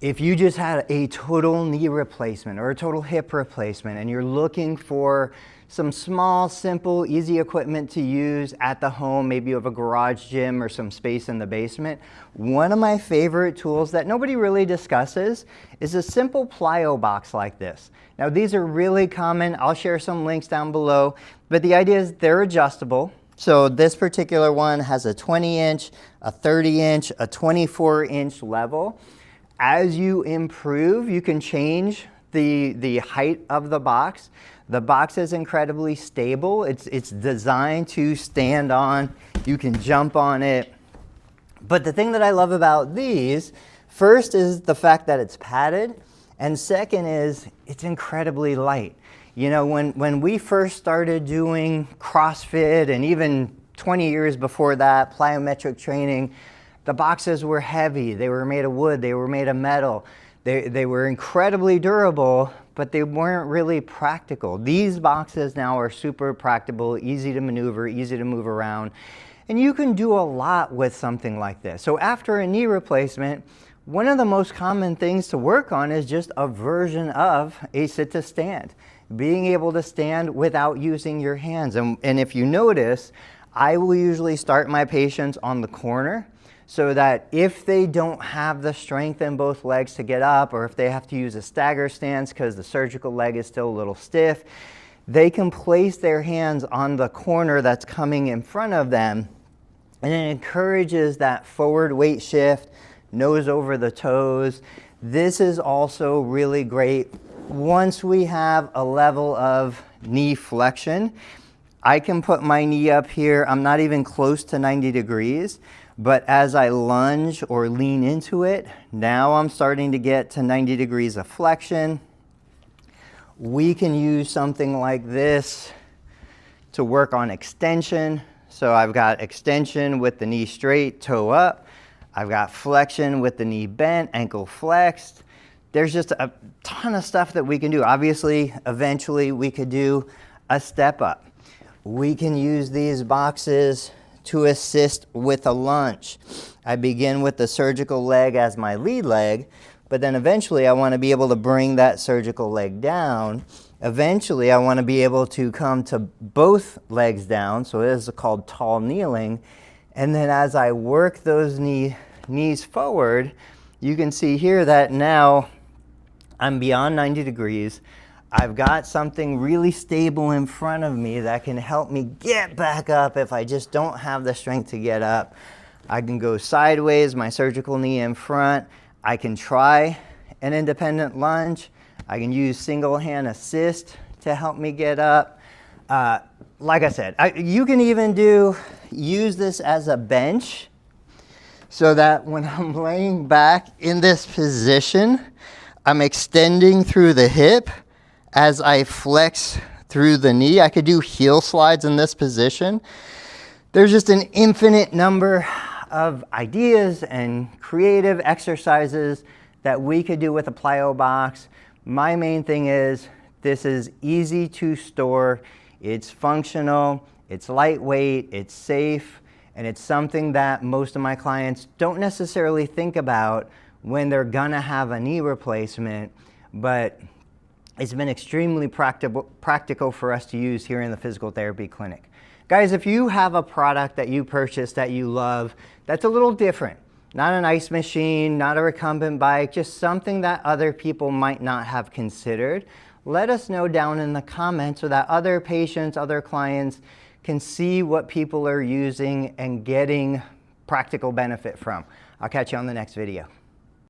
If you just had a total knee replacement or a total hip replacement and you're looking for some small, simple, easy equipment to use at the home, maybe you have a garage gym or some space in the basement, one of my favorite tools that nobody really discusses is a simple plyo box like this. Now these are really common. I'll share some links down below, but the idea is they're adjustable. So this particular one has a 20-inch, a 30-inch, a 24-inch level. As you improve, you can change the height of the box. The box is incredibly stable. It's designed to stand on. You can jump on it. But the thing that I love about these, first is the fact that it's padded, and second is it's incredibly light. You know, when we first started doing CrossFit and even 20 years before that, plyometric training, the boxes were heavy. They were made of wood. They were made of metal. They were incredibly durable, but they weren't really practical. These boxes now are super practical, easy to maneuver, easy to move around, and you can do a lot with something like this. So after a knee replacement, one of the most common things to work on is just a version of a sit-to-stand, being able to stand without using your hands. And if you notice, I will usually start my patients on the corner, so that if they don't have the strength in both legs to get up, or if they have to use a stagger stance because the surgical leg is still a little stiff, they can place their hands on the corner that's coming in front of them, and it encourages that forward weight shift, nose over the toes. This is also really great once we have a level of knee flexion. I can put my knee up here. I'm not even close to 90 degrees. But as I lunge or lean into it, now I'm starting to get to 90 degrees of flexion. We can use something like this to work on extension. So I've got extension with the knee straight, toe up. I've got flexion with the knee bent, ankle flexed. There's just a ton of stuff that we can do. Obviously, eventually we could do a step up. We can use these boxes to assist with a lunge. I begin with the surgical leg as my lead leg, but then eventually I want to be able to bring that surgical leg down. Eventually I want to be able to come to both legs down, so this is called tall kneeling. And then as I work those knees forward, you can see here that now I'm beyond 90 degrees. I've got something really stable in front of me that can help me get back up if I just don't have the strength to get up. I can go sideways, my surgical knee in front. I can try an independent lunge. I can use single hand assist to help me get up. Like I said, you can even use this as a bench so that when I'm laying back in this position, I'm extending through the hip. As I flex through the knee, I could do heel slides in this position. There's just an infinite number of ideas and creative exercises that we could do with a plyo box. My main thing is this is easy to store, it's functional, it's lightweight, it's safe, and it's something that most of my clients don't necessarily think about when they're gonna have a knee replacement, but it's been extremely practical for us to use here in the physical therapy clinic. Guys, if you have a product that you purchased that you love, that's a little different. Not an ice machine, not a recumbent bike, just something that other people might not have considered. Let us know down in the comments so that other patients, other clients can see what people are using and getting practical benefit from. I'll catch you on the next video.